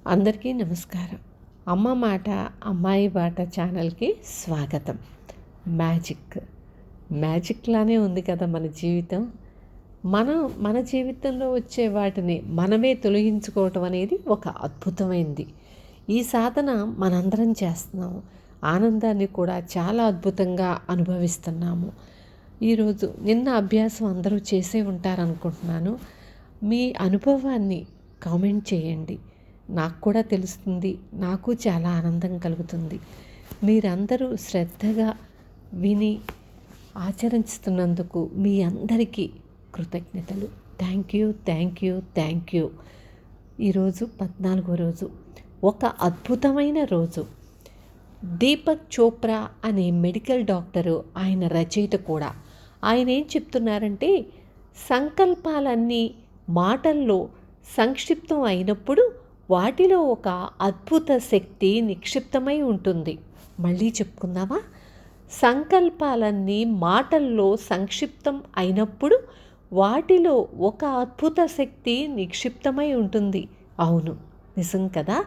అందరికీ నమస్కారం. అమ్మ మాట అమ్మాయి బాట ఛానల్కి స్వాగతం. మ్యాజిక్లానే ఉంది కదా మన జీవితం. మన జీవితంలో వచ్చే వాటిని మనమే తొలగించుకోవటం అనేది ఒక అద్భుతమైనది. ఈ సాధన మనందరం చేస్తున్నాము. ఆనందాన్ని కూడా చాలా అద్భుతంగా అనుభవిస్తున్నాము. నిన్న అభ్యాసం అందరూ చేసే ఉంటారనుకుంటున్నాను. మీ అనుభవాన్ని కామెంట్ చేయండి. నాకు కూడా తెలుస్తుంది, నాకు చాలా ఆనందం కలుగుతుంది. మీరందరూ శ్రద్ధగా విని ఆచరిస్తున్నందుకు మీ అందరికీ కృతజ్ఞతలు. Thank you. ఈరోజు 14వ రోజు, ఒక అద్భుతమైన రోజు. దీపక్ చోప్రా అనే మెడికల్ డాక్టరు, ఆయన రచయిత కూడా. ఆయన ఏం చెప్తున్నారంటే, సంకల్పాలన్నీ మాటల్లో సంక్షిప్తం అయినప్పుడు వాటిలో ఒక అద్భుత శక్తి నిక్షిప్తమై ఉంటుంది. మళ్ళీ చెప్పుకుందామా? సంకల్పాలన్నీ మాటల్లో సంక్షిప్తం అయినప్పుడు వాటిలో ఒక అద్భుత శక్తి నిక్షిప్తమై ఉంటుంది. అవును, నిజం కదా.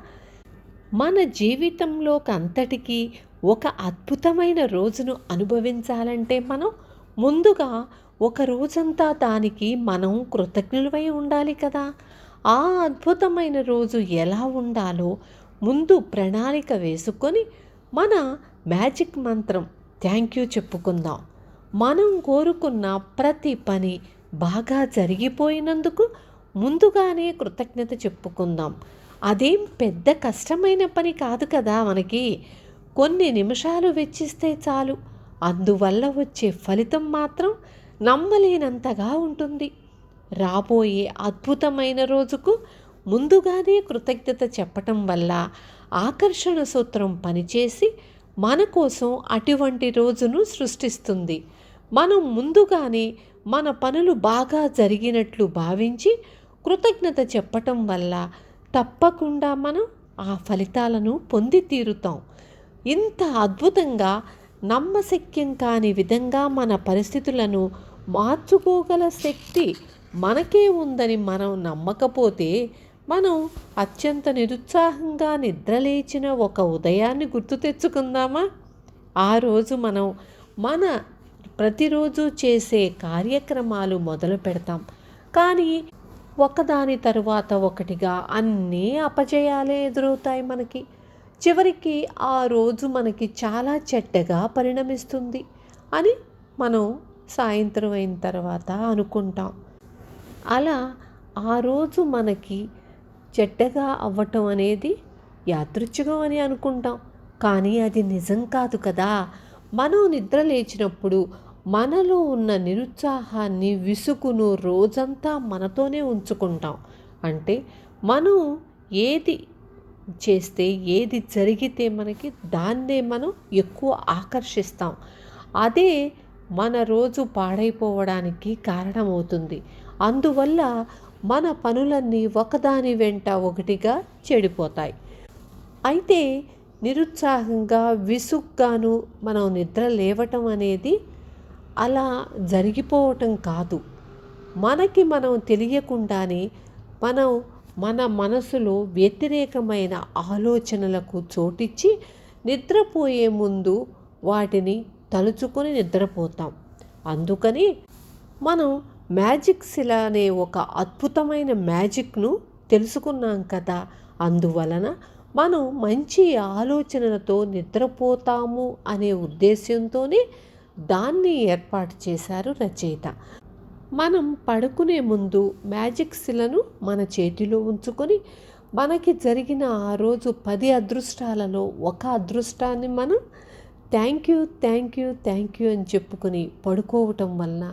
మన జీవితంలోకి అంతటికీ ఒక అద్భుతమైన రోజును అనుభవించాలంటే మనం ముందుగా ఒక రోజంతా దానికి మనం కృతజ్ఞులమై ఉండాలి కదా. ఆ అద్భుతమైన రోజు ఎలా ఉండాలో ముందు ప్రణాళిక వేసుకొని మన మ్యాజిక్ మంత్రం థ్యాంక్ యూ చెప్పుకుందాం. మనం కోరుకున్న ప్రతి పని బాగా జరిగిపోయినందుకు ముందుగానే కృతజ్ఞత చెప్పుకుందాం. అదేం పెద్ద కష్టమైన పని కాదు కదా. మనకి కొన్ని నిమిషాలు వెచ్చిస్తే చాలు. అందువల్ల వచ్చే ఫలితం మాత్రం నమ్మలేనంతగా ఉంటుంది. రాబోయే అద్భుతమైన రోజుకు ముందుగానే కృతజ్ఞత చెప్పటం వల్ల ఆకర్షణ సూత్రం పనిచేసి మన కోసం అటువంటి రోజును సృష్టిస్తుంది. మనం ముందుగానే మన పనులు బాగా జరిగినట్లు భావించి కృతజ్ఞత చెప్పటం వల్ల తప్పకుండా మనం ఆ ఫలితాలను పొంది తీరుతాం. ఇంత అద్భుతంగా నమ్మశక్యం కాని విధంగా మన పరిస్థితులను మార్చుకోగల శక్తి మనకే ఉందని మనం నమ్మకపోతే, మనం అత్యంత నిరుత్సాహంగా నిద్రలేచిన ఒక ఉదయాన్ని గుర్తు తెచ్చుకుందామా? ఆ రోజు మనం మన ప్రతిరోజు చేసే కార్యక్రమాలు మొదలు పెడతాం. కానీ ఒకదాని తరువాత ఒకటిగా అన్నీ అపజయాలే ఎదురవుతాయి మనకి. చివరికి ఆ రోజు మనకి చాలా చెడ్డగా పరిణమిస్తుంది అని మనం సాయంత్రం అయిన తర్వాత అనుకుంటాం. అలా ఆ రోజు మనకి చెడ్డగా అవ్వటం అనేది యాదృచ్ఛికం అని అనుకుంటాం. కానీ అది నిజం కాదు కదా. మనం నిద్ర లేచినప్పుడు మనలో ఉన్న నిరుత్సాహాన్ని, విసుగును రోజంతా మనతోనే ఉంచుకుంటాం. అంటే మనం ఏది చేస్తే, ఏది జరిగితే మనకి దాన్నే మనం ఎక్కువ ఆకర్షిస్తాం. అదే మన రోజు పాడైపోవడానికి కారణమవుతుంది. అందువల్ల మన పనులన్నీ ఒకదాని వెంట ఒకటిగా చెడిపోతాయి. అయితే నిరుత్సాహంగా, విసుగ్గాను మనం నిద్ర లేవటం అనేది అలా జరిగిపోవటం కాదు. మనకి మనం తెలియకుండానే మన మనసులో వ్యతిరేకమైన ఆలోచనలకు చోటిచ్చి నిద్రపోయే ముందు వాటిని తలుచుకొని నిద్రపోతాం. అందుకని మనం మ్యాజిక్ శిల అనే ఒక అద్భుతమైన మ్యాజిక్ను తెలుసుకున్నాం కదా. అందువలన మనం మంచి ఆలోచనలతో నిద్రపోతాము అనే ఉద్దేశంతోనే దాన్ని ఏర్పాటు చేశారు రచయిత. మనం పడుకునే ముందు మ్యాజిక్ శిలను మన చేతిలో ఉంచుకొని మనకి జరిగిన ఆ రోజు 10 అదృష్టాలలో ఒక అదృష్టాన్ని మనం థ్యాంక్ యూ అని చెప్పుకొని పడుకోవటం వలన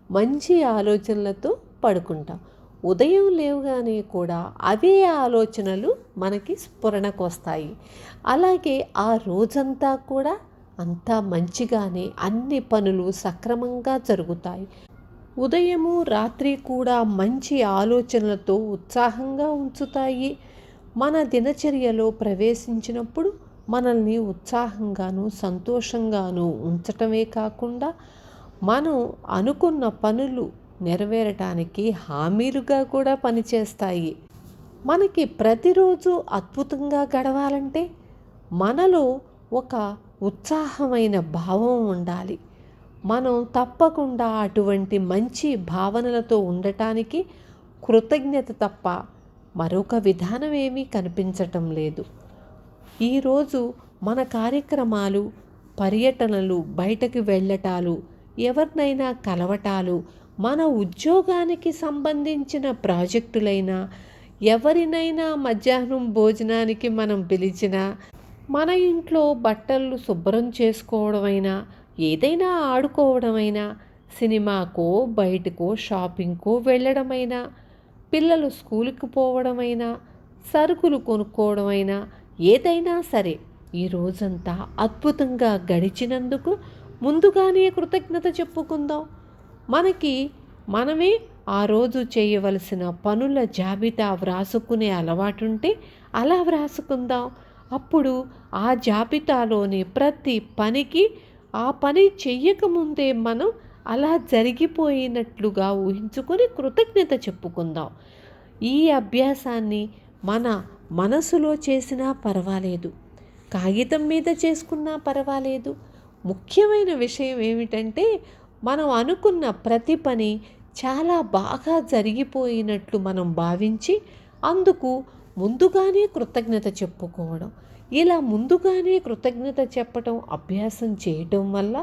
మంచి ఆలోచనలతో పడుకుంటాం. ఉదయం లేవగానే కూడా అవే ఆలోచనలు మనకి స్ఫురణకు వస్తాయి. అలాగే ఆ రోజంతా కూడా అంతా మంచిగానే అన్ని పనులు సక్రమంగా జరుగుతాయి. ఉదయము రాత్రి కూడా మంచి ఆలోచనలతో ఉత్సాహంగా ఉంచుతాయి. మన దినచర్యలో ప్రవేశించినప్పుడు మనల్ని ఉత్సాహంగాను, సంతోషంగాను ఉంచటమే కాకుండా మనం అనుకున్న పనులు నెరవేరటానికి హామీలుగా కూడా పనిచేస్తాయి. మనకి ప్రతిరోజు అద్భుతంగా గడవాలంటే మనలో ఒక ఉత్సాహమైన భావం ఉండాలి. మనం తప్పకుండా అటువంటి మంచి భావనలతో ఉండటానికి కృతజ్ఞత తప్ప మరొక విధానం ఏమీ కనిపించటం లేదు. ఈరోజు మన కార్యక్రమాలు, పర్యటనలు, బయటకు వెళ్ళటాలు, ఎవరినైనా కలవటాలు, మన ఉద్యోగానికి సంబంధించిన ప్రాజెక్టులైనా, ఎవరినైనా మధ్యాహ్నం భోజనానికి మనం పిలిచినా, మన ఇంట్లో బట్టలు శుభ్రం చేసుకోవడమైనా, ఏదైనా ఆడుకోవడమైనా, సినిమాకో, బయటకో, షాపింగ్కో వెళ్ళడమైనా, పిల్లలు స్కూలుకి పోవడమైనా, సరుకులు కొనుక్కోవడమైనా, ఏదైనా సరే ఈ రోజంతా అద్భుతంగా గడిచినందుకు ముందుగానే కృతజ్ఞత చెప్పుకుందాం. మనమే ఆ రోజు చేయవలసిన పనుల జాబితా వ్రాసుకునే అలవాటుంటే అలా వ్రాసుకుందాం. అప్పుడు ఆ జాబితాలోని ప్రతి పనికి ఆ పని చెయ్యకముందే మనం అలా జరిగిపోయినట్లుగా ఊహించుకొని కృతజ్ఞత చెప్పుకుందాం. ఈ అభ్యాసాన్ని మన మనసులో చేసినా పర్వాలేదు, కాగితం మీద చేసుకున్నా పర్వాలేదు. ముఖ్యమైన విషయం ఏమిటంటే మనం అనుకున్న ప్రతి పని చాలా బాగా జరిగిపోయినట్లు మనం భావించి అందుకు ముందుగానే కృతజ్ఞత చెప్పుకోవడం. ఇలా ముందుగానే కృతజ్ఞత చెప్పటం అభ్యాసం చేయటం వల్ల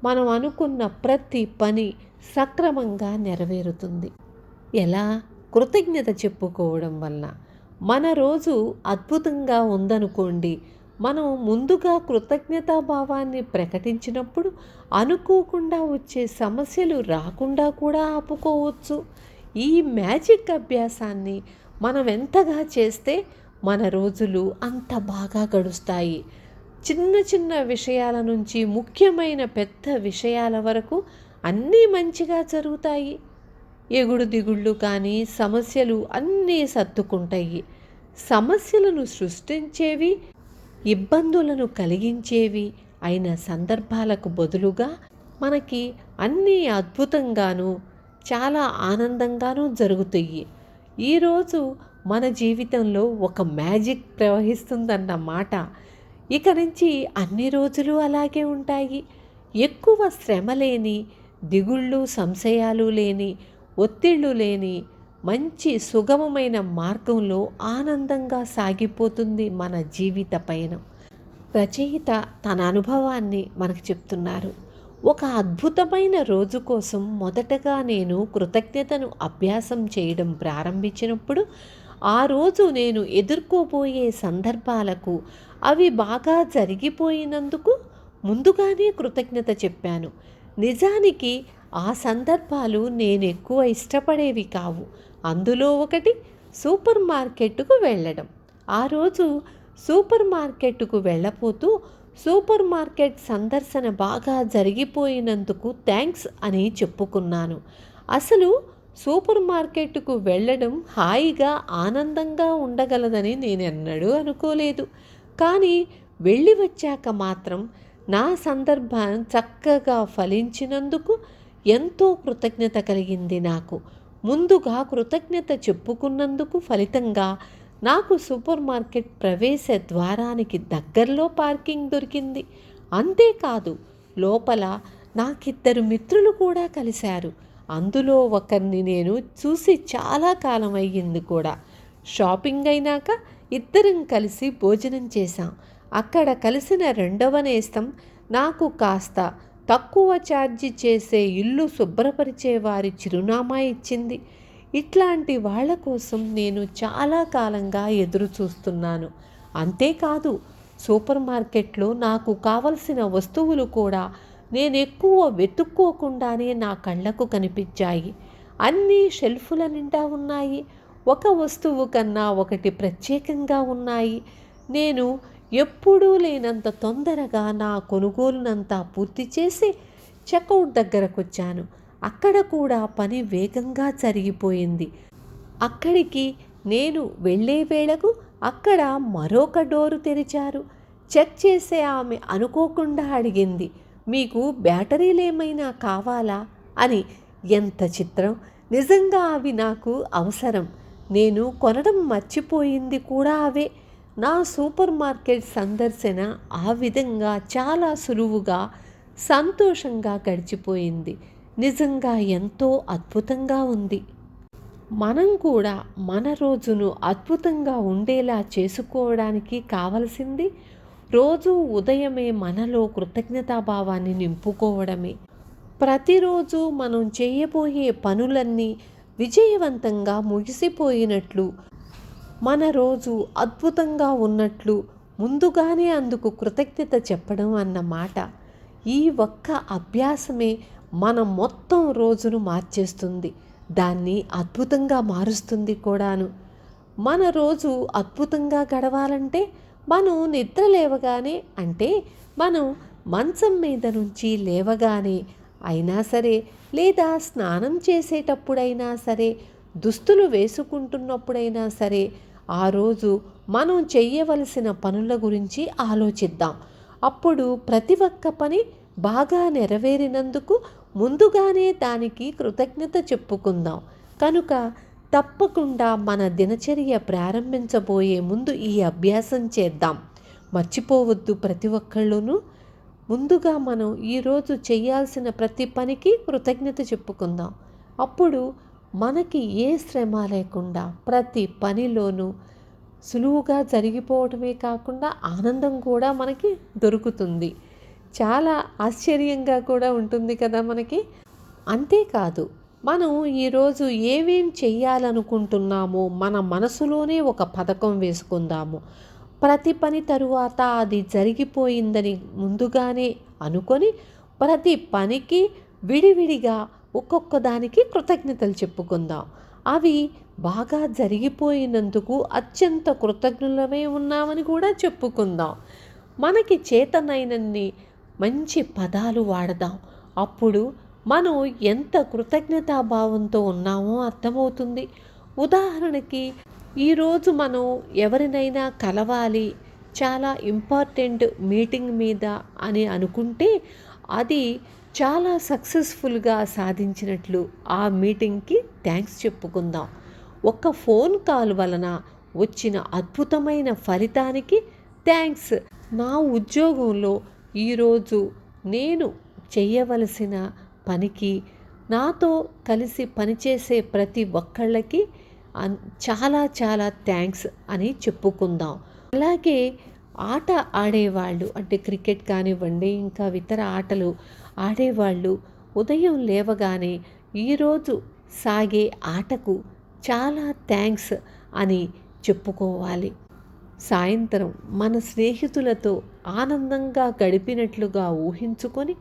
మనం అనుకున్న ప్రతి పని సక్రమంగా నెరవేరుతుంది. ఎలా? కృతజ్ఞత చెప్పుకోవడం వల్ల. మన రోజు అద్భుతంగా ఉందనుకోండి, మనం ముందుగా కృతజ్ఞతాభావాన్ని ప్రకటించినప్పుడు అనుకోకుండా వచ్చే సమస్యలు రాకుండా కూడా ఆపుకోవచ్చు. ఈ మ్యాజిక్ అభ్యాసాన్ని మనం ఎంతగా చేస్తే మన రోజులు అంత బాగా గడుస్తాయి. చిన్న చిన్న విషయాల నుంచి ముఖ్యమైన పెద్ద విషయాల వరకు అన్నీ మంచిగా జరుగుతాయి. ఎగుడు దిగుళ్ళు కానీ సమస్యలు అన్నీ సర్దుకుంటాయి. సమస్యలను సృష్టించేవి, ఇబ్బందులను కలిగించేవి అయిన సందర్భాలకు బదులుగా మనకి అన్నీ అద్భుతంగాను చాలా ఆనందంగానూ జరుగుతాయి. ఈరోజు మన జీవితంలో ఒక మ్యాజిక్ ప్రవహిస్తుందన్నమాట. ఇక నుంచి అన్ని రోజులు అలాగే ఉంటాయి. ఎక్కువ శ్రమ లేని, దిగుళ్ళు సంశయాలు లేని, ఒత్తిళ్ళు లేని మంచి సుగమమైన మార్గంలో ఆనందంగా సాగిపోతుంది మన జీవిత పయనం. రచయిత తన అనుభవాన్ని మనకు చెప్తున్నారు. ఒక అద్భుతమైన రోజు కోసం మొదటగా నేను కృతజ్ఞతను అభ్యాసం చేయడం ప్రారంభించినప్పుడు ఆ రోజు నేను ఎదుర్కోబోయే సందర్భాలకు అవి బాగా జరిగిపోయినందుకు ముందుగానే కృతజ్ఞత చెప్పాను. నిజానికి ఆ సందర్భాలు నేను ఎక్కువ ఇష్టపడేవి కావు. అందులో ఒకటి సూపర్ మార్కెట్కు వెళ్ళడం. ఆ రోజు సూపర్ మార్కెట్కు వెళ్ళపోతూ సూపర్ మార్కెట్ సందర్శన బాగా జరిగిపోయినందుకు థ్యాంక్స్ అని చెప్పుకున్నాను. అసలు సూపర్ మార్కెట్కు వెళ్ళడం హాయిగా ఆనందంగా ఉండగలదని నేనెన్నడూ అనుకోలేదు. కానీ వెళ్ళి వచ్చాక మాత్రం నా సందర్భం చక్కగా ఫలించినందుకు ఎంతో కృతజ్ఞత కలిగింది నాకు. ముందుగా కృతజ్ఞత చెప్పుకున్నందుకు ఫలితంగా నాకు సూపర్ మార్కెట్ ప్రవేశ ద్వారానికి దగ్గరలో పార్కింగ్ దొరికింది. అంతేకాదు, లోపల నాకిద్దరు మిత్రులు కూడా కలిశారు. అందులో ఒకరిని నేను చూసి చాలా కాలం అయ్యింది కూడా. షాపింగ్ అయినాక ఇద్దరం కలిసి భోజనం చేశాం. అక్కడ కలిసిన రెండవ నేస్తం నాకు కాస్త తక్కువ ఛార్జీ చేసే ఇల్లు శుభ్రపరిచే వారి చిరునామా ఇచ్చింది. ఇట్లాంటి వాళ్ళ కోసం నేను చాలా కాలంగా ఎదురు చూస్తున్నాను. అంతేకాదు, సూపర్ మార్కెట్లో నాకు కావలసిన వస్తువులు కూడా నేను ఎక్కువ వెతుక్కోకుండానే నా కళ్ళకు కనిపించాయి. అన్నీ షెల్ఫుల నిండా ఉన్నాయి. ఒక వస్తువు కన్నా ఒకటి ప్రత్యేకంగా ఉన్నాయి. నేను ఎప్పుడూ లేనంత తొందరగా నా కొనుగోలునంతా పూర్తి చేసి చెక్అవుట్ దగ్గరకు వచ్చాను. అక్కడ కూడా పని వేగంగా జరిగిపోయింది. అక్కడికి నేను వెళ్ళే వేళకు అక్కడ మరొక డోరు తెరిచారు. చెక్ చేసే ఆమె అనుకోకుండా అడిగింది, మీకు బ్యాటరీలు ఏమైనా కావాలా అని. ఎంత చిత్రం! నిజంగా అవి నాకు అవసరం. నేను కొనడం మర్చిపోయింది కూడా అవే. నా సూపర్ మార్కెట్ సందర్శన ఆ విధంగా చాలా సులువుగా, సంతోషంగా గడిచిపోయింది. నిజంగా ఎంతో అద్భుతంగా ఉంది. మనం కూడా మన రోజును అద్భుతంగా ఉండేలా చేసుకోవడానికి కావలసింది రోజు ఉదయమే మనలో కృతజ్ఞతాభావాన్ని నింపుకోవడమే. ప్రతిరోజు మనం చేయబోయే పనులన్నీ విజయవంతంగా ముగిసిపోయినట్లు, మన రోజు అద్భుతంగా ఉన్నట్లు ముందుగానే అందుకు కృతజ్ఞత చెప్పడం అన్నమాట. ఈ ఒక్క అభ్యాసమే మన మొత్తం రోజును మార్చేస్తుంది, దాన్ని అద్భుతంగా మారుస్తుంది కూడాను. మన రోజు అద్భుతంగా గడవాలంటే మనం నిద్ర లేవగానే, అంటే మనం మంచం మీద నుంచి లేవగానే అయినా సరే, లేదా స్నానం చేసేటప్పుడైనా సరే, దుస్తులు వేసుకుంటున్నప్పుడైనా సరే, ఆ రోజు మనం చేయవలసిన పనుల గురించి ఆలోచిద్దాం. అప్పుడు ప్రతి ఒక్క పని బాగా నెరవేరినందుకు ముందుగానే దానికి కృతజ్ఞత చెప్పుకుందాం. కనుక తప్పకుండా మన దినచర్య ప్రారంభించబోయే ముందు ఈ అభ్యాసం చేద్దాం. మర్చిపోవద్దు ప్రతి ఒక్కళ్ళును. ముందుగా మనం ఈరోజు చేయాల్సిన ప్రతి పనికి కృతజ్ఞత చెప్పుకుందాం. అప్పుడు మనకి ఏ శ్రమ లేకుండా ప్రతి పనిలోనూ సులువుగా జరిగిపోవటమే కాకుండా ఆనందం కూడా మనకి దొరుకుతుంది. చాలా ఆశ్చర్యంగా కూడా ఉంటుంది కదా మనకి. అంతేకాదు, మనం ఈరోజు ఏమేం చెయ్యాలనుకుంటున్నామో మన మనసులోనే ఒక పథకం వేసుకుందాము. ప్రతి పని తరువాత అది జరిగిపోయిందని ముందుగానే అనుకొని ప్రతి పనికి విడివిడిగా ఒక్కొక్క దానికి కృతజ్ఞతలు చెప్పుకుందాం. అవి బాగా జరిగిపోయినందుకు అత్యంత కృతజ్ఞులమై ఉన్నామని కూడా చెప్పుకుందాం. మనకి చేతనైనన్ని మంచి పదాలు వాడదాం. అప్పుడు మనం ఎంత కృతజ్ఞతాభావంతో ఉన్నామో అర్థమవుతుంది. ఉదాహరణకి, ఈరోజు మనం ఎవరినైనా కలవాలి, చాలా ఇంపార్టెంట్ మీటింగ్ మీద అని అనుకుంటే అది చాలా సక్సెస్ఫుల్గా సాధించినట్లు ఆ మీటింగ్కి థ్యాంక్స్ చెప్పుకుందాం. ఒక ఫోన్ కాల్ వలన వచ్చిన అద్భుతమైన ఫలితానికి థ్యాంక్స్. నా ఉద్యోగంలో ఈరోజు నేను చేయవలసిన పనికి నాతో కలిసి పనిచేసే ప్రతి ఒక్కళ్ళకి చాలా చాలా థ్యాంక్స్ అని చెప్పుకుందాం. అలాగే ఆట ఆడేవాళ్ళు, అంటే క్రికెట్ కానివ్వండి, ఇంకా ఇతర ఆటలు ఆడేవాళ్ళు ఉదయం లేవగానే ఈరోజు సాగే ఆటకు చాలా థ్యాంక్స్ అని చెప్పుకోవాలి. సాయంత్రం మన స్నేహితులతో ఆనందంగా గడిపినట్లుగా ఊహించుకొని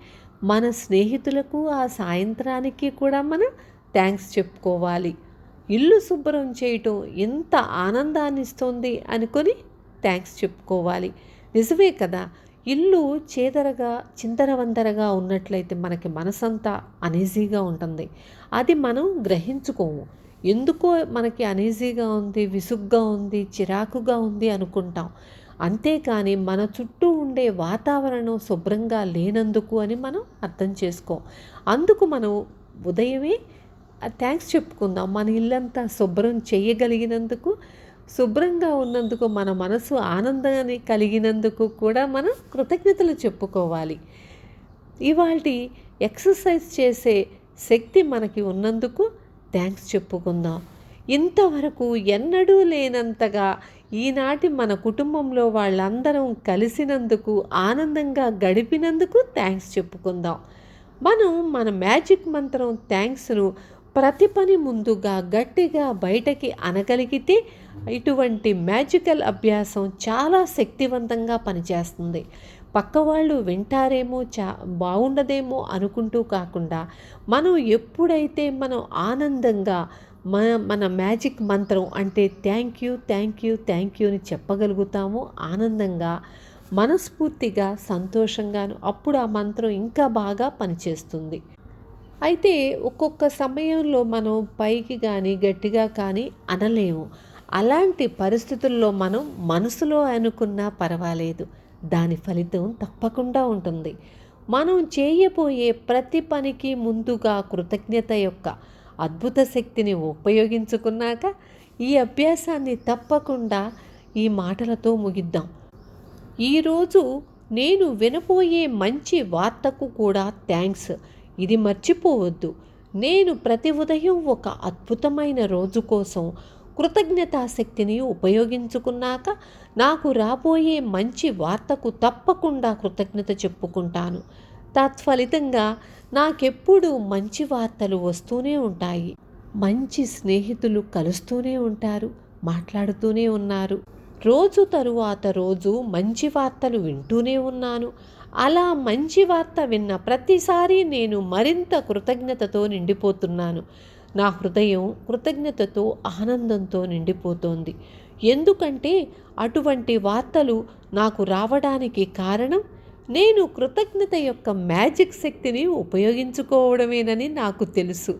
మన స్నేహితులకు ఆ సాయంత్రానికి కూడా మనం థ్యాంక్స్ చెప్పుకోవాలి. ఇల్లు శుభ్రం చేయటం ఎంత ఆనందాన్ని ఇస్తుంది అనుకొని థ్యాంక్స్ చెప్పుకోవాలి. నిజమే కదా, ఇల్లు చేదరగా చిందరవందరగా ఉన్నట్లయితే మనకి మనసంతా అనీజీగా ఉంటుంది. అది మనం గ్రహించుకోము. ఎందుకో మనకి అనీజీగా ఉంది, విసుగ్గా ఉంది, చిరాకుగా ఉంది అనుకుంటాం. అంతేకాని మన చుట్టూ ఉండే వాతావరణం శుభ్రంగా లేనందుకు అని మనం అర్థం చేసుకోం. అందుకు మనం ఉదయమే థ్యాంక్స్ చెప్పుకుందాం. మన ఇల్లంతా శుభ్రం చేయగలిగినందుకు, శుభ్రంగా ఉన్నందుకు, మన మనసు ఆనందాన్ని కలిగినందుకు కూడా మనం కృతజ్ఞతలు చెప్పుకోవాలి. ఇవాల్టి ఎక్సర్సైజ్ చేసే శక్తి మనకి ఉన్నందుకు థ్యాంక్స్ చెప్పుకుందాం. ఇంతవరకు ఎన్నడూ లేనంతగా ఈనాటి మన కుటుంబంలో వాళ్ళందరం కలిసినందుకు, ఆనందంగా గడిపినందుకు థ్యాంక్స్ చెప్పుకుందాం. మనం మన మ్యాజిక్ మంత్రం థ్యాంక్స్ను ప్రతి పని ముందుగా గట్టిగా బయటకి అనగలిగితే ఇటువంటి మ్యాజికల్ అభ్యాసం చాలా శక్తివంతంగా పనిచేస్తుంది. పక్కవాళ్ళు వింటారేమో, బాగుండదేమో అనుకుంటూ కాకుండా మనం ఎప్పుడైతే మనం ఆనందంగా మన మ్యాజిక్ మంత్రం అంటే thank you thank you thank you అని చెప్పగలుగుతామో, ఆనందంగా, మనస్ఫూర్తిగా, సంతోషంగాను, అప్పుడు ఆ మంత్రం ఇంకా బాగా పనిచేస్తుంది. అయితే ఒక్కొక్క సమయంలో మనం పైకి కానీ గట్టిగా కానీ అనలేము. అలాంటి పరిస్థితుల్లో మనం మనసులో అనుకున్నా పర్వాలేదు, దాని ఫలితం తప్పకుండా ఉంటుంది. మనం చేయబోయే ప్రతి పనికి ముందుగా కృతజ్ఞత యొక్క అద్భుత శక్తిని ఉపయోగించుకున్నాక ఈ అభ్యాసాన్ని తప్పకుండా ఈ మాటలతో ముగిద్దాం. ఈరోజు నేను వినబోయే మంచి వార్తకు కూడా థ్యాంక్స్. ఇది మర్చిపోవద్దు. నేను ప్రతి ఉదయం ఒక అద్భుతమైన రోజు కోసం కృతజ్ఞతాశక్తిని ఉపయోగించుకున్నాక నాకు రాబోయే మంచి వార్తకు తప్పకుండా కృతజ్ఞత చెప్పుకుంటాను. తత్ఫలితంగా నాకెప్పుడూ మంచి వార్తలు వస్తూనే ఉంటాయి. మంచి స్నేహితులు కలుస్తూనే ఉంటారు, మాట్లాడుతూనే ఉన్నారు. రోజు తరువాత రోజు మంచి వార్తలు వింటూనే ఉన్నాను. అలా మంచి వార్త విన్న ప్రతిసారి నేను మరింత కృతజ్ఞతతో నిండిపోతున్నాను. నా హృదయం కృతజ్ఞతతో ఆనందంతో నిండిపోతోంది. ఎందుకంటే అటువంటి వార్తలు నాకు రావడానికి కారణం నేను కృతజ్ఞత యొక్క మ్యాజిక్ శక్తిని ఉపయోగించుకోవడమేనని నాకు తెలుసు.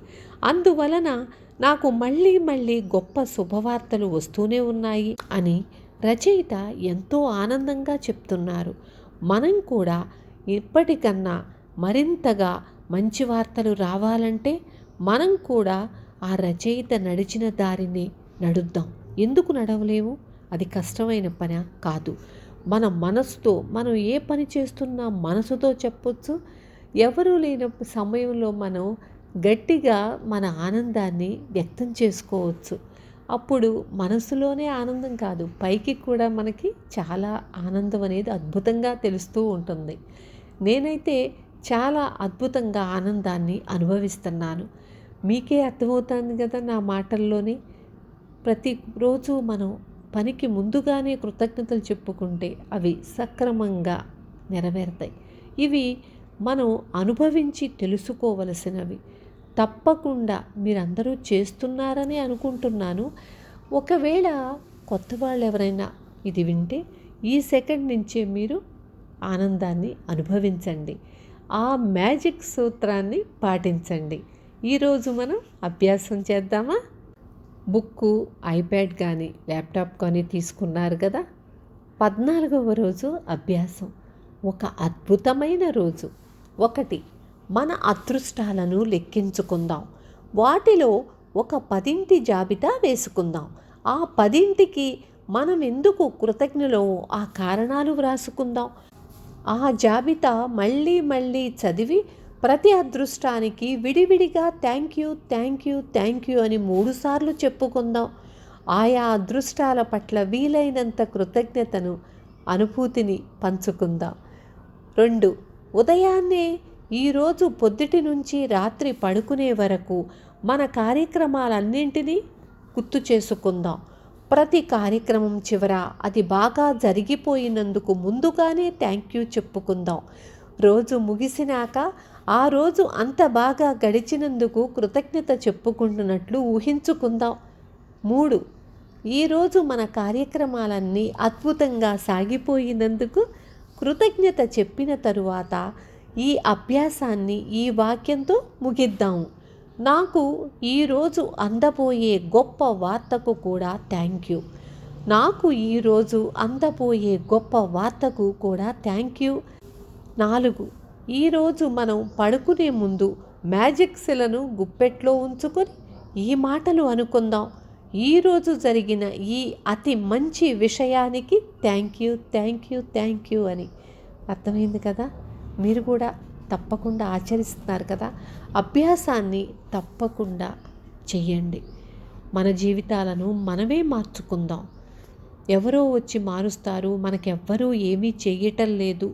అందువలన నాకు మళ్ళీ మళ్ళీ గొప్ప శుభవార్తలు వస్తూనే ఉన్నాయి అని రచయిత ఎంతో ఆనందంగా చెప్తున్నారు. మనం కూడా ఇప్పటికన్నా మరింతగా మంచి వార్తలు రావాలంటే మనం కూడా ఆ రచయిత నడిచిన దారిని నడుద్దాం. ఎందుకు నడవలేము? అది కష్టమైన పని కాదు. మన మనసుతో మనం ఏ పని చేస్తున్నా మనసుతో చెప్పొచ్చు. ఎవరూ లేని సమయంలో మనం గట్టిగా మన ఆనందాన్ని వ్యక్తం చేసుకోవచ్చు. అప్పుడు మనసులోనే ఆనందం కాదు, పైకి కూడా మనకి చాలా ఆనందం అనేది అద్భుతంగా తెలుస్తూ ఉంటుంది. నేనైతే చాలా అద్భుతంగా ఆనందాన్ని అనుభవిస్తున్నాను. మీకే అర్థమవుతుంది కదా నా మాటల్లోనే. ప్రతిరోజు మనం పనికి ముందుగానే కృతజ్ఞతలు చెప్పుకుంటే అవి సక్రమంగా నెరవేరుతాయి. ఇవి మనం అనుభవించి తెలుసుకోవలసినవి. తప్పకుండా మీరందరూ చేస్తున్నారని అనుకుంటున్నాను. ఒకవేళ కొత్త వాళ్ళు ఎవరైనా ఇది వింటే ఈ సెకండ్ నుంచే మీరు ఆనందాన్ని అనుభవించండి. ఆ మ్యాజిక్ సూత్రాన్ని పాటించండి. ఈరోజు మనం అభ్యాసం చేద్దామా? బుక్కు, ఐప్యాడ్ కానీ ల్యాప్టాప్ కానీ తీసుకున్నారు కదా. 14వ రోజు అభ్యాసం. ఒక అద్భుతమైన రోజు. 1. మన అదృష్టాలను లెక్కించుకుందాం. వాటిలో ఒక 10 జాబితా వేసుకుందాం. ఆ 10కి మనం ఎందుకు కృతజ్ఞులో ఆ కారణాలు వ్రాసుకుందాం. ఆ జాబితా మళ్ళీ మళ్ళీ చదివి ప్రతి అదృష్టానికి విడివిడిగా thank you thank you thank you అని 3 సార్లు చెప్పుకుందాం. ఆయా అదృష్టాల పట్ల వీలైనంత కృతజ్ఞతను, అనుభూతిని పంచుకుందాం. 2. ఉదయాన్నే ఈరోజు పొద్దుటి నుంచి రాత్రి పడుకునే వరకు మన కార్యక్రమాలన్నింటినీ గుర్తు చేసుకుందాం. ప్రతి కార్యక్రమం చివర అది బాగా జరిగిపోయినందుకు ముందుగానే థ్యాంక్ యూ చెప్పుకుందాం. రోజు ముగిసినాక ఆ రోజు అంత బాగా గడిచినందుకు కృతజ్ఞత చెప్పుకుంటున్నట్లు ఊహించుకుందాం. 3. ఈరోజు మన కార్యక్రమాలన్నీ అద్భుతంగా సాగిపోయినందుకు కృతజ్ఞత చెప్పిన తరువాత ఈ అభ్యాసాన్ని ఈ వాక్యంతో ముగిద్దాము. నాకు ఈరోజు అందబోయే గొప్ప వార్తకు కూడా థ్యాంక్ యూ. నాకు ఈరోజు అందబోయే గొప్ప వార్తకు కూడా థ్యాంక్ యూ. 4. ఈరోజు మనం పడుకునే ముందు మ్యాజిక్ శిలను గుప్పెట్లో ఉంచుకొని ఈ మాటలు అనుకుందాం. ఈరోజు జరిగిన ఈ అతి మంచి విషయానికి thank you thank you thank you అని. అర్థమైంది కదా? మీరు కూడా తప్పకుండా ఆచరిస్తున్నారు కదా. అభ్యాసాన్ని తప్పకుండా చెయ్యండి. మన జీవితాలను మనమే మార్చుకుందాం. ఎవరో వచ్చి మారుస్తారు, మనకెవ్వరూ ఏమీ చెయ్యటం లేదు,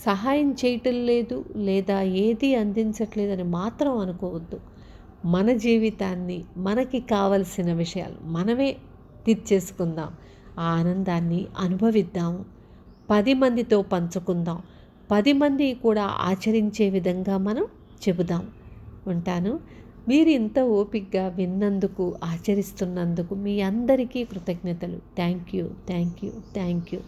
సహాయం చేయటం లేదు, లేదా ఏది అందించట్లేదని మాత్రం అనుకోవద్దు. మన జీవితాన్ని, మనకి కావలసిన విషయాలు మనమే తీర్చేసుకుందాం. ఆ ఆనందాన్ని అనుభవిద్దాము. 10 మందితో పంచుకుందాం. 10 మంది కూడా ఆచరించే విధంగా మనం చెబుదాం. ఉంటాను. మీరు ఇంత ఓపికగా విన్నందుకు, ఆచరిస్తున్నందుకు మీ అందరికీ కృతజ్ఞతలు. Thank you thank you thank you.